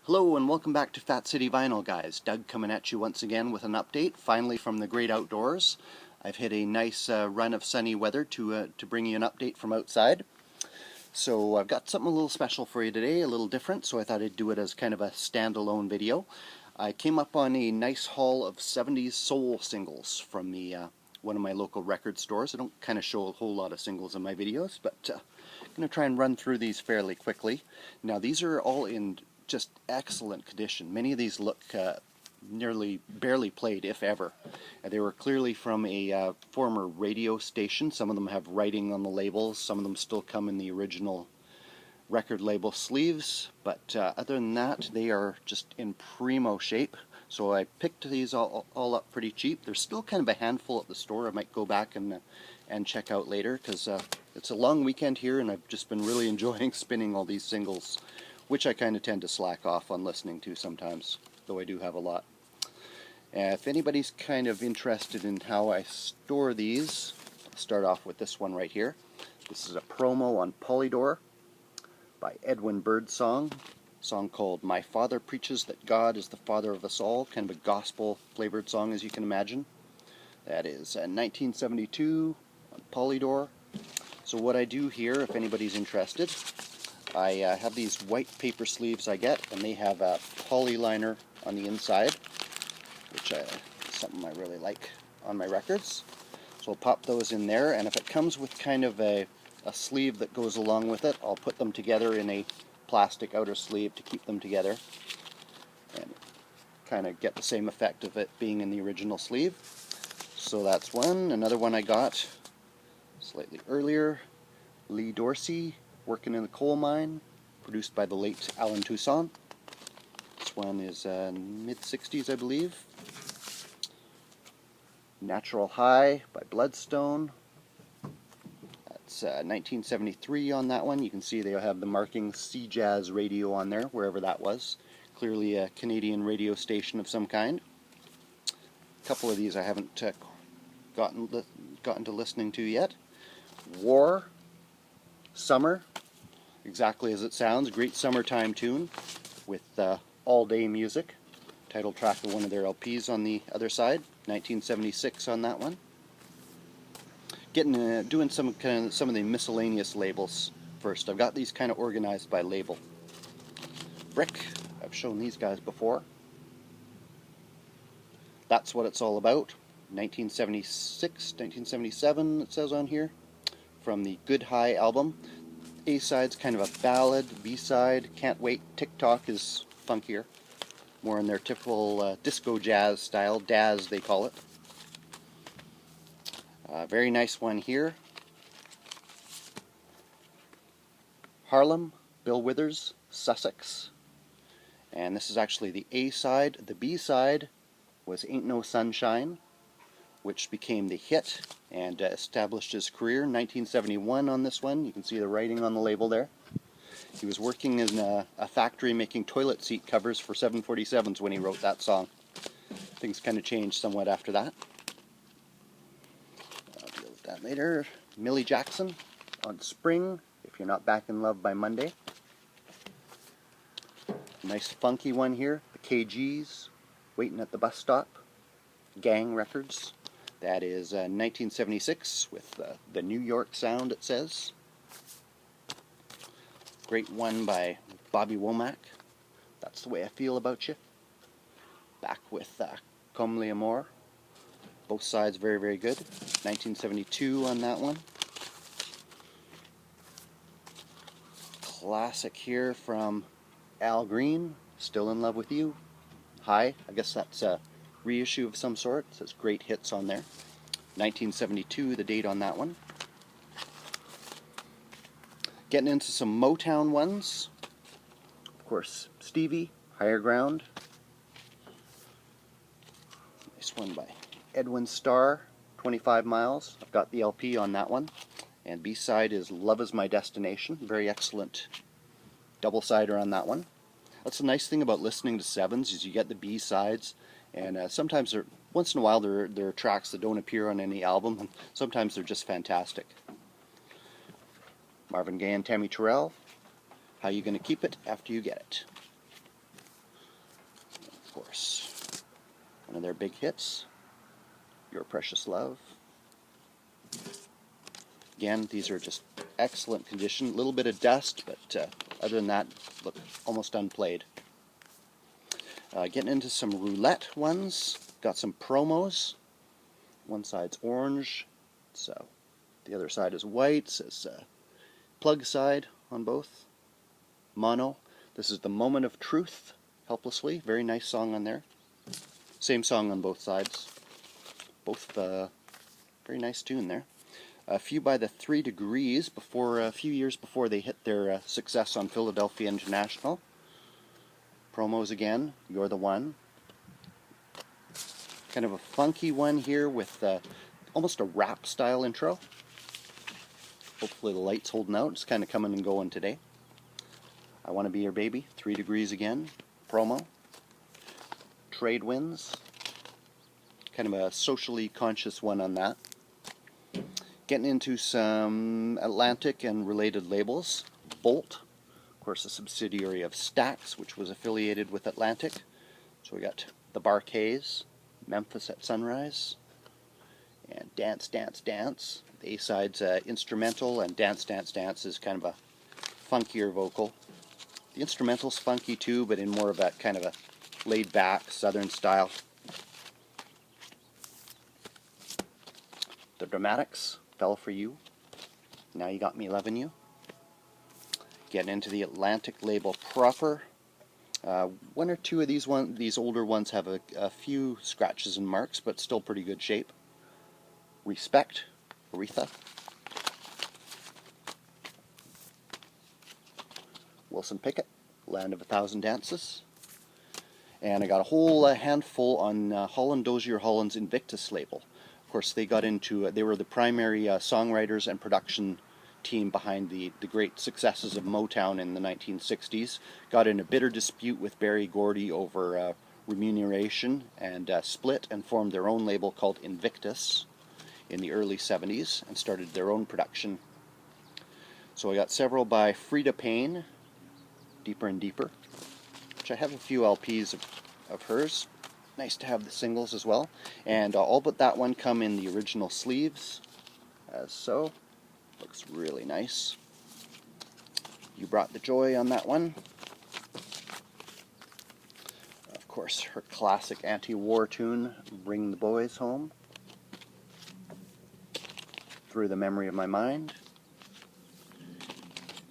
Hello and welcome back to Fat City Vinyl, guys. Doug coming at you once again with an update, finally from the great outdoors. I've hit a nice run of sunny weather to bring you an update from outside. So I've got something a little special for you today, a little different, so I thought I'd do it as kind of a standalone video. I came up on a nice haul of 70s soul singles from one of my local record stores. I don't kind of show a whole lot of singles in my videos, but I'm going to try and run through these fairly quickly. Now these are all in just excellent condition. Many of these look nearly barely played, if ever. They were clearly from a former radio station. Some of them have writing on the labels. Some of them still come in the original record label sleeves, but other than that, they are just in primo shape. So I picked these all up pretty cheap. There's still kind of a handful at the store. I might go back and check out later, because it's a long weekend here and I've just been really enjoying spinning all these singles, which I kind of tend to slack off on listening to sometimes, though I do have a lot. If anybody's kind of interested in how I store these, I'll start off with this one right here. This is a promo on Polydor by Edwin Birdsong, a song called My Father Preaches That God is the Father of Us All, kind of a gospel-flavored song, as you can imagine. That is 1972 on Polydor. So what I do here, if anybody's interested, I have these white paper sleeves I get, and they have a poly liner on the inside, which is something I really like on my records. So I'll pop those in there, and if it comes with kind of a sleeve that goes along with it, I'll put them together in a plastic outer sleeve to keep them together and kind of get the same effect of it being in the original sleeve. So that's one. Another one I got slightly earlier, Lee Dorsey, Working in the Coal Mine, produced by the late Alan Toussaint. This one is mid-60s, I believe. Natural High by Bloodstone. That's 1973 on that one. You can see they have the marking Sea Jazz Radio on there, wherever that was. Clearly a Canadian radio station of some kind. A couple of these I haven't gotten to listening to yet. War, Summer, exactly as it sounds, great summertime tune with all-day music. Title track of one of their LPs on the other side, 1976 on that one. Doing some of the miscellaneous labels first. I've got these kind of organized by label. Brick, I've shown these guys before. That's What It's All About, 1976, 1977 it says on here, from the Good High album. A-side's kind of a ballad, B-side, Can't Wait, TikTok is funkier, more in their typical disco jazz style, Daz they call it. Very nice one here. Harlem, Bill Withers, Sussex. And this is actually the A-side. The B-side was Ain't No Sunshine, which became the hit and established his career. 1971 on this one. You can see the writing on the label there. He was working in a factory making toilet seat covers for 747s when he wrote that song. Things kind of changed somewhat after that. I'll deal with that later. Millie Jackson on Spring, If You're Not Back in Love by Monday. Nice funky one here. The KGs, Waiting at the Bus Stop. Gang Records. That is 1976 with the New York sound, it says. Great one by Bobby Womack. That's the Way I Feel About You. Back with Comme l'Amour. Both sides very, very good. 1972 on that one. Classic here from Al Green, Still in Love with You. High, I guess that's a reissue of some sort. It says great hits on there. 1972, the date on that one. Getting into some Motown ones. Of course, Stevie, Higher Ground. Nice one by Edwin Starr, 25 Miles. I've got the LP on that one. And B-side is Love Is My Destination. Very excellent double-sider on that one. That's the nice thing about listening to sevens, is you get the B-sides, and sometimes once in a while there are tracks that don't appear on any album, and sometimes they're just fantastic. Marvin Gaye and Tammy Terrell, How You Gonna Keep It After You Get It. Of course, one of their big hits, Your Precious Love. Again, these are just excellent condition. A little bit of dust, but other than that, look almost unplayed. Getting into some roulette ones. Got some promos. One side's orange, so the other side is white. Says plug side on both. Mono. This is The Moment of Truth, Helplessly. Very nice song on there. Same song on both sides. Both very nice tune there. A few by the 3 Degrees, a few years before they hit their success on Philadelphia International. Promos again, You're the One. Kind of a funky one here with almost a rap style intro. Hopefully the light's holding out. It's kind of coming and going today. I Want to Be Your Baby, 3 Degrees again. Promo. Trade Winds. Kind of a socially conscious one on that. Getting into some Atlantic and related labels. Bolt, of course a subsidiary of Stax, which was affiliated with Atlantic. So we got The Barkays, Memphis at Sunrise, and Dance, Dance, Dance. The A-side's instrumental, and Dance, Dance, Dance is kind of a funkier vocal. The instrumental's funky too, but in more of a kind of a laid-back southern style. The Dramatics, Fell for You, Now You Got Me Loving You. Getting into the Atlantic label proper. One or two of these older ones have a few scratches and marks, but still pretty good shape. Respect, Aretha. Wilson Pickett, Land of a Thousand Dances. And I got a whole handful on Holland Dozier Holland's Invictus label. Of course, they were the primary songwriters and production team behind the great successes of Motown in the 1960s. Got in a bitter dispute with Berry Gordy over remuneration and split and formed their own label called Invictus in the early 70s and started their own production. So I got several by Frida Payne, Deeper and Deeper, which I have a few LPs of hers. Nice to have the singles as well. And all but that one come in the original sleeves, as so. Looks really nice. You Brought the Joy on that one. Of course, her classic anti-war tune, Bring the Boys Home. Through the Memory of My Mind.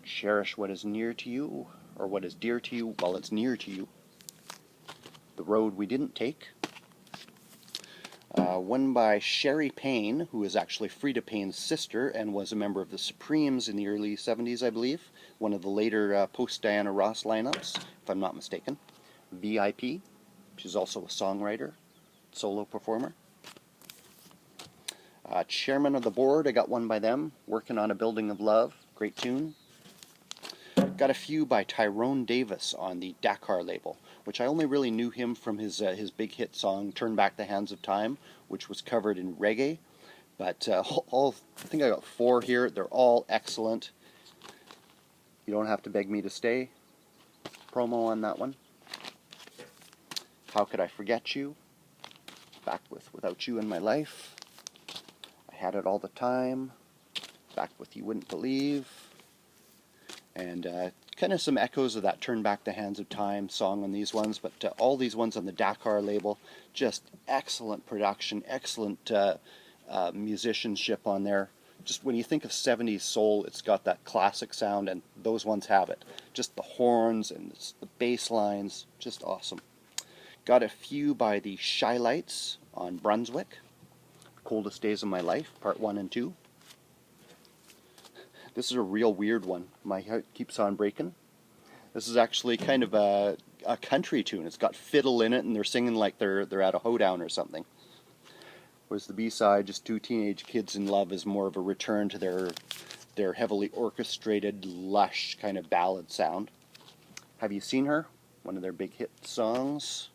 Cherish What Is Near to You, or What Is Dear to You While It's Near to You. The Road We Didn't Take. One by Sherry Payne, who is actually Frida Payne's sister and was a member of the Supremes in the early 70s, I believe. One of the later post-Diana Ross lineups, if I'm not mistaken. VIP. She's also a songwriter, solo performer. Chairman of the Board, I got one by them. Working on a Building of Love. Great tune. Got a few by Tyrone Davis on the Dakar label, which I only really knew him from his big hit song Turn Back the Hands of Time, which was covered in reggae. But I think I got 4 here. They're all excellent. You Don't Have to Beg Me to Stay. Promo on that one. How Could I Forget You? Back with Without You in My Life. I Had It All the Time. Back with You Wouldn't Believe. And kind of some echoes of that Turn Back the Hands of Time song on these ones, but all these ones on the Dakar label, just excellent production, excellent musicianship on there. Just when you think of 70s soul, it's got that classic sound, and those ones have it. Just the horns and the bass lines, just awesome. Got a few by the Shy Lights on Brunswick, Coldest Days of My Life, Part 1 and 2. This is a real weird one. My heart keeps on breaking. This is actually kind of a country tune. It's got fiddle in it, and they're singing like they're at a hoedown or something. Whereas the B-side, Just Two Teenage Kids in Love, is more of a return to their heavily orchestrated, lush kind of ballad sound. Have You Seen Her? One of their big hit songs.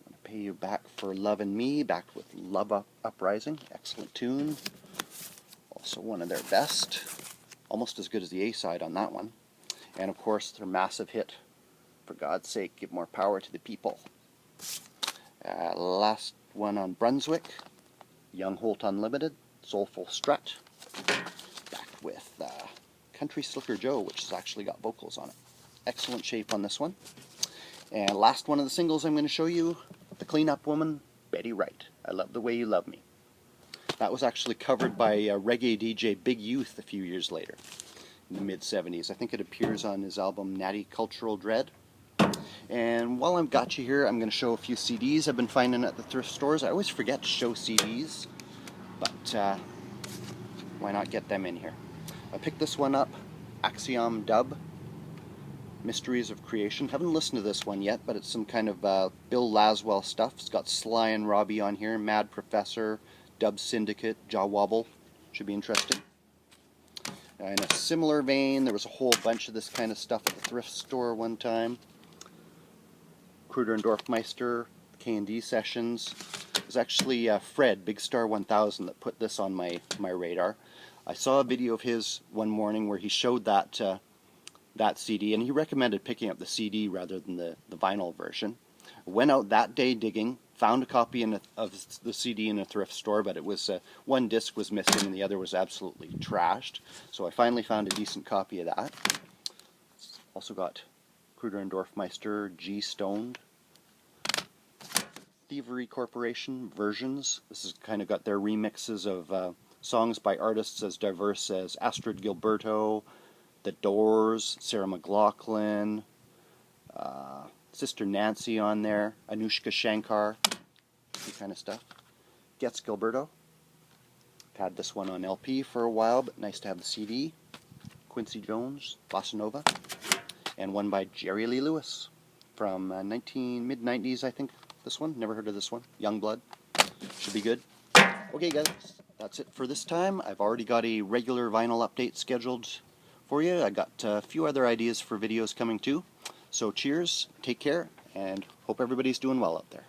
I'm Gonna Pay You Back for Loving Me, backed with Love Uprising. Excellent tune. Also one of their best. Almost as good as the A-side on that one. And of course their massive hit For God's sake, give more power to the people. Last one on Brunswick, Young Holt Unlimited, Soulful Strut. Back with Country Slicker Joe, which has actually got vocals on it. Excellent shape on this one. And last one of the singles I'm going to show you, The Cleanup Woman, Betty Wright. I Love the Way You Love Me. That was actually covered by reggae DJ Big Youth a few years later, in the mid-70s. I think it appears on his album Natty Cultural Dread. And while I've got you here, I'm going to show a few CDs I've been finding at the thrift stores. I always forget to show CDs, but why not get them in here? I picked this one up, Axiom Dub, Mysteries of Creation. Haven't listened to this one yet, but it's some kind of Bill Laswell stuff. It's got Sly and Robbie on here, Mad Professor, Dub Syndicate, Jaw Wobble. Should be interesting. In a similar vein, there was a whole bunch of this kind of stuff at the thrift store one time. Kruder and Dorfmeister, K&D Sessions. It was actually Fred, Big Star 1000, that put this on my radar. I saw a video of his one morning where he showed that CD, and he recommended picking up the CD rather than the vinyl version. Went out that day digging, found a copy of the CD in a thrift store, but it was one disc was missing and the other was absolutely trashed. So I finally found a decent copy of that. Also got Kruder and Dorfmeister, G Stoned, Thievery Corporation, Versions. This has kind of got their remixes of songs by artists as diverse as Astrid Gilberto, The Doors, Sarah McLachlan, Sister Nancy on there, Anushka Shankar, that kind of stuff. Gets Gilberto. Had this one on LP for a while, but nice to have the CD. Quincy Jones, Bossa Nova. And one by Jerry Lee Lewis from mid-90s, I think. This one, never heard of this one. Youngblood. Should be good. Okay guys, that's it for this time. I've already got a regular vinyl update scheduled for you. I got a few other ideas for videos coming too. So cheers, take care, and hope everybody's doing well out there.